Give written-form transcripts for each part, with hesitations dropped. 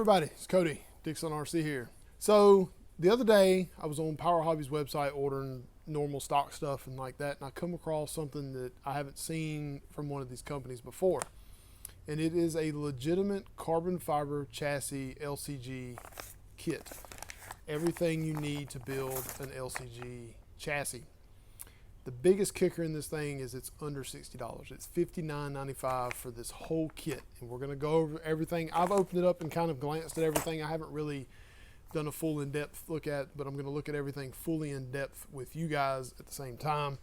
everybody, it's Cody, Dixon RC here. So the other day I was on Powerhobby's website ordering normal stock stuff and like that, and I come across something that I haven't seen from one of these companies before. And it is a legitimate carbon fiber chassis LCG kit. Everything you need to build an LCG chassis. The biggest kicker in this thing is it's under $60. It's $59.95 for this whole kit. And we're going to go over everything. I've opened it up and kind of glanced at everything. I haven't really done a full in-depth look at, but I'm going to look at everything fully in-depth with you guys at the same time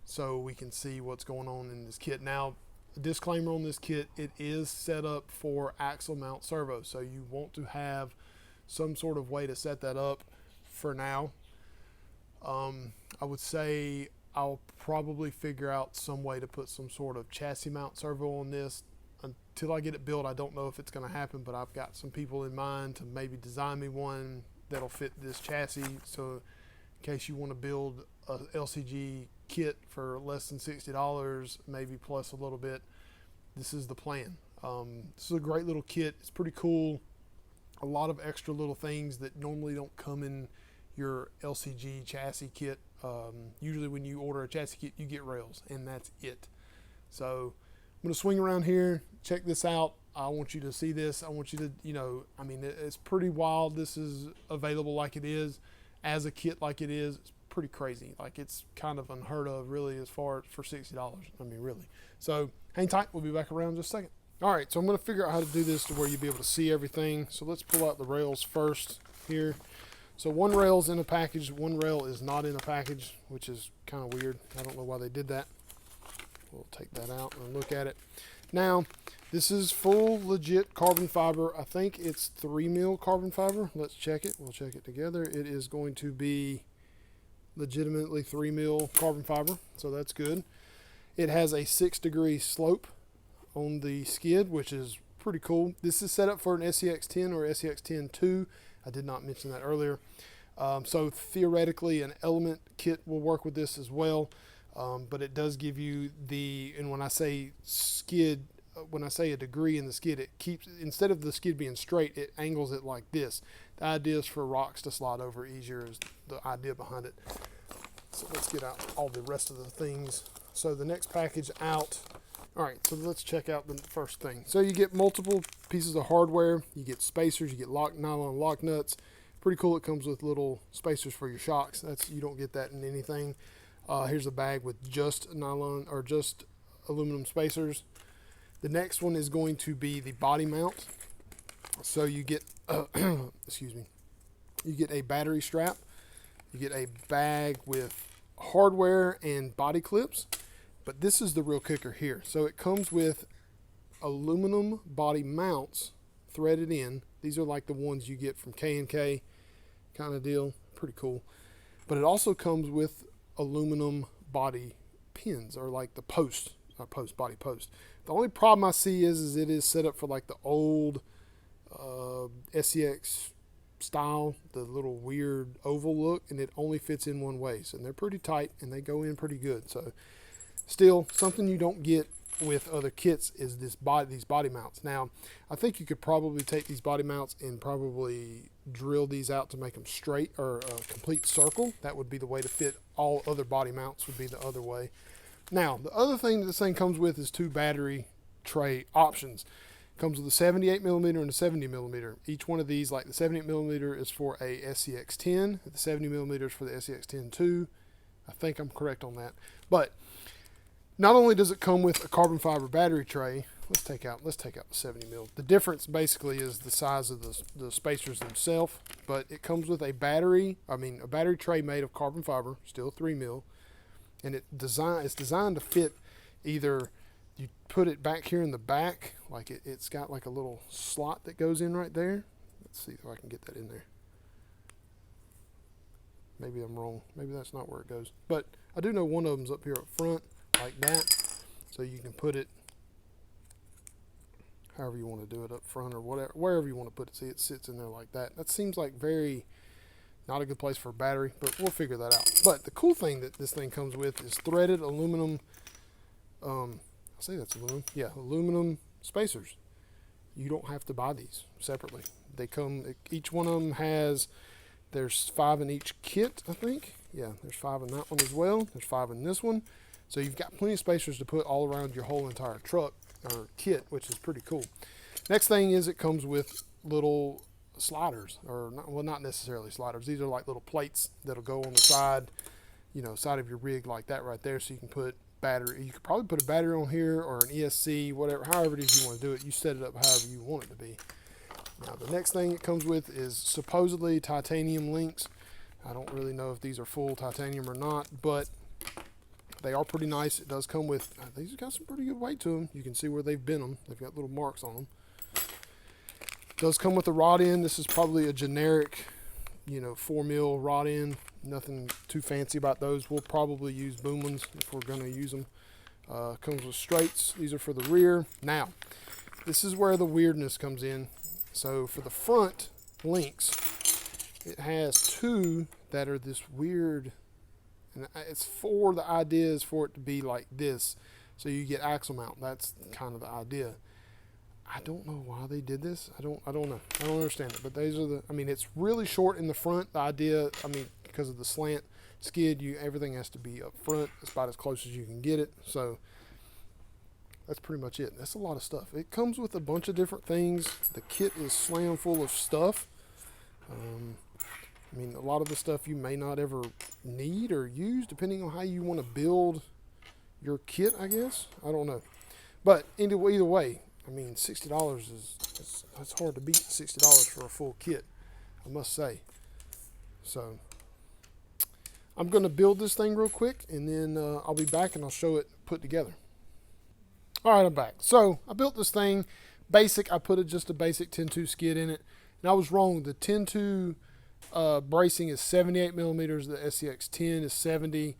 so we can see what's going on in this kit. Now, a disclaimer on this kit, it is set up for axle mount servo. So you want to have some sort of way to set that up for now. I would say I'll probably figure out some way to put some sort of chassis mount servo on this. Until I get it built, I don't know if it's going to happen, but I've got some people in mind to maybe design me one that'll fit this chassis. So in case you want to build a LCG kit for less than $60, maybe plus a little bit, this is the plan. This is a great little kit. It's pretty cool. A lot of extra little things that normally don't come in your LCG chassis kit. Usually when you order a chassis kit, you get rails, and that's it. So I'm going to swing around here, check this out. I want you to see this. I want you to, I mean, it's pretty wild. This is available like it is, as a kit like it is. It's pretty crazy. Like, it's kind of unheard of, really, as far as for $60. I mean, really. So hang tight. We'll be back around in just a second. All right, so I'm going to figure out how to do this to where you'll be able to see everything. So let's pull out the rails first here. So one rail's in a package, one rail is not in a package, which is kind of weird. I don't know why they did that. We'll take that out and look at it. Now, this is full legit carbon fiber. I think it's 3 mil carbon fiber. Let's check it. We'll check it together. It is going to be legitimately 3 mil carbon fiber, so that's good. It has a 6-degree slope on the skid, which is pretty cool. This is set up for an SCX10 or SCX10-2. I did not mention that earlier. So theoretically, an element kit will work with this as well. But it does give you and when I say skid, when I say a degree in the skid, it keeps, instead of the skid being straight, it angles it like this. The idea is for rocks to slide over easier, is the idea behind it. So let's get out all the rest of the things. So the next package out. All right, so let's check out the first thing. So you get multiple pieces of hardware. You get spacers, you get nylon lock nuts. Pretty cool. It comes with little spacers for your shocks. You don't get that in anything. Here's a bag with just nylon or just aluminum spacers. The next one is going to be the body mount. So you get, excuse me, you get a battery strap. You get a bag with hardware and body clips. But this is the real kicker here. So it comes with aluminum body mounts threaded in. These are like the ones you get from K&K kind of deal. Pretty cool. But it also comes with aluminum body pins, or like the body post. The only problem I see is it is set up for like the old SCX style, the little weird oval look, and it only fits in one way. So they're pretty tight and they go in pretty good. So still, something you don't get with other kits is these body mounts. Now, I think you could probably take these body mounts and probably drill these out to make them straight, or a complete circle. That would be the way to fit. All other body mounts would be the other way. Now, the other thing that this thing comes with is 2 battery tray options. It comes with a 78 millimeter and a 70 millimeter. Each one of these, like the 78 millimeter is for a SCX10, the 70 millimeter is for the SCX10-2. I think I'm correct on that. But not only does it come with a carbon fiber battery tray, let's take out the 70 mil. The difference basically is the size of the spacers themselves, but it comes with a battery tray made of carbon fiber, still 3 mil, and it's designed to fit. Either you put it back here in the back, like it's got like a little slot that goes in right there. Let's see if I can get that in there. Maybe I'm wrong. Maybe that's not where it goes. But I do know one of them's up here up front, like that, so you can put it however you want to do it, up front or whatever, wherever you want to put it. See, it sits in there like that. That seems like not a good place for a battery, but we'll figure that out. But the cool thing that this thing comes with is threaded aluminum, I say that's aluminum, yeah, aluminum spacers. you don't have to buy these separately. They come, each one of them has, there's 5 in each kit, I think. Yeah, there's 5 in that one as well. There's 5 in this one. So you've got plenty of spacers to put all around your whole entire truck or kit, which is pretty cool. Next thing is it comes with little sliders, or not, well, not necessarily sliders. These are like little plates that'll go on the side, you know, side of your rig like that right there. So you can put battery. You could probably put a battery on here or an ESC, whatever, however it is you want to do it. You set it up however you want it to be. Now the next thing it comes with is supposedly titanium links. I don't really know if these are full titanium or not, but they are pretty nice. It does come with, these have got some pretty good weight to them. You can see where they've been them. They've got little marks on them. It does come with a rod end. This is probably a generic, you know, 4mm rod end. Nothing too fancy about those. We'll probably use boom ones if we're going to use them. Comes with straights. These are for the rear. Now, this is where the weirdness comes in. So for the front links, it has 2 that are this weird, and it's for the idea is for it to be like this, so you get axle mount. That's kind of the idea. I don't know why they did this. I don't know. I don't understand it. But these are the, I mean, it's really short in the front. The idea, I mean, because of the slant skid, everything has to be up front. It's about as close as you can get it. So that's pretty much it. That's a lot of stuff. It comes with a bunch of different things. The kit is slam full of stuff. I mean, a lot of the stuff you may not ever need or use, depending on how you want to build your kit, I guess. I don't know. But either way, I mean, $60 that's hard to beat. $60 for a full kit, I must say. So I'm going to build this thing real quick, and then I'll be back and I'll show it put together. All right, I'm back. So I built this thing basic. I put just a basic 10-2 skid in it, and I was wrong. The 10-2 bracing is 78 millimeters. The SCX 10 is 70.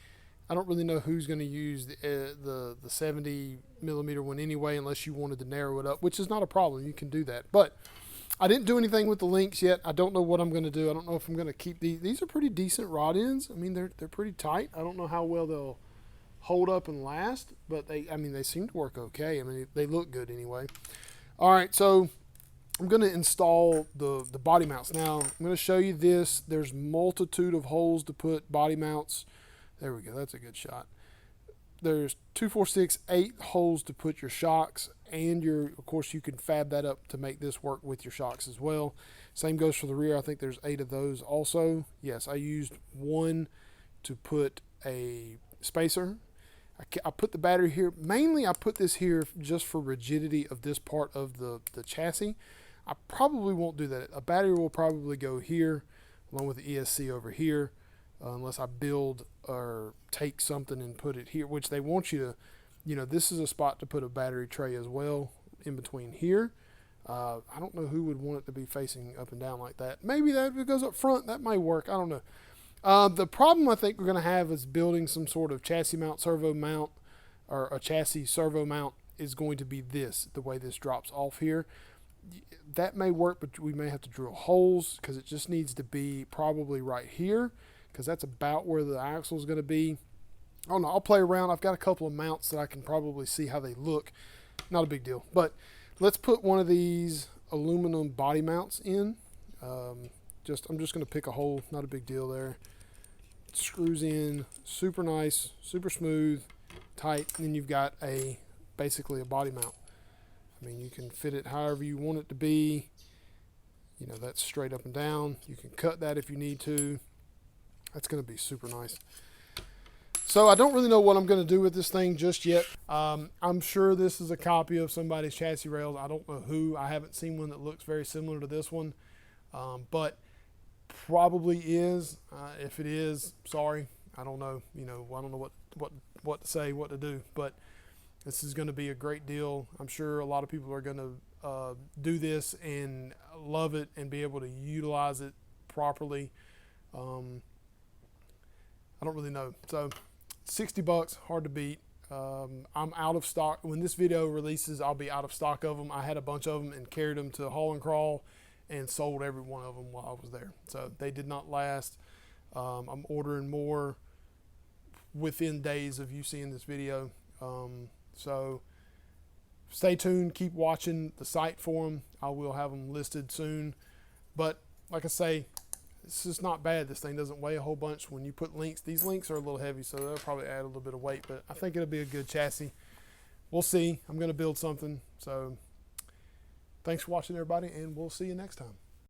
I don't really know who's going to use the 70 millimeter one anyway, unless you wanted to narrow it up, which is not a problem. You can do that. But I didn't do anything with the links yet. I don't know what I'm going to do. I don't know if I'm going to keep these. These are pretty decent rod ends. I mean, they're pretty tight. I don't know how well they'll hold up and last, but they seem to work okay. I mean, they look good anyway. All right, so I'm going to install the body mounts. Now, I'm going to show you this. There's multitude of holes to put body mounts. There we go. That's a good shot. There's 2, 4, 6, 8 holes to put your shocks, and of course, you can fab that up to make this work with your shocks as well. Same goes for the rear. I think there's 8 of those also. Yes, I used 1 to put a spacer. I put the battery here. Mainly, I put this here just for rigidity of this part of the chassis. I probably won't do that. A battery will probably go here, along with the ESC over here, unless I build or take something and put it here, which they want you to, you know, this is a spot to put a battery tray as well in between here. I don't know who would want it to be facing up and down like that. Maybe that if it goes up front, that might work. I don't know. The problem I think we're going to have is building some sort of chassis mount, servo mount, or a chassis servo mount is going to be this, the way this drops off here. That may work, but we may have to drill holes because it just needs to be probably right here, because that's about where the axle is going to be. I don't know. I'll play around. I've got a couple of mounts that I can probably see how they look. Not a big deal. But let's put one of these aluminum body mounts in. I'm just going to pick a hole. Not a big deal there. Screws in. Super nice. Super smooth. Tight. And then you've got basically a body mount. I mean, you can fit it however you want it to be. You know, that's straight up and down. You can cut that if you need to. That's going to be super nice. So I don't really know what I'm going to do with this thing just yet. I'm sure this is a copy of somebody's chassis rails. I don't know who. I haven't seen one that looks very similar to this one, but probably is. If it is, sorry. I don't know. You know, I don't know what to say, what to do. But this is going to be a great deal. I'm sure a lot of people are going to do this and love it and be able to utilize it properly. I don't really know. So $60, hard to beat. I'm out of stock. When this video releases, I'll be out of stock of them. I had a bunch of them and carried them to Haul and Crawl and sold every one of them while I was there. So they did not last. I'm ordering more within days of you seeing this video. So stay tuned, keep watching the site for them. I will have them listed soon. But like I say, it's just not bad. This thing doesn't weigh a whole bunch. When you put links, these links are a little heavy, so they'll probably add a little bit of weight, but I think it'll be a good chassis. We'll see. I'm going to build something. So thanks for watching, everybody, and we'll see you next time.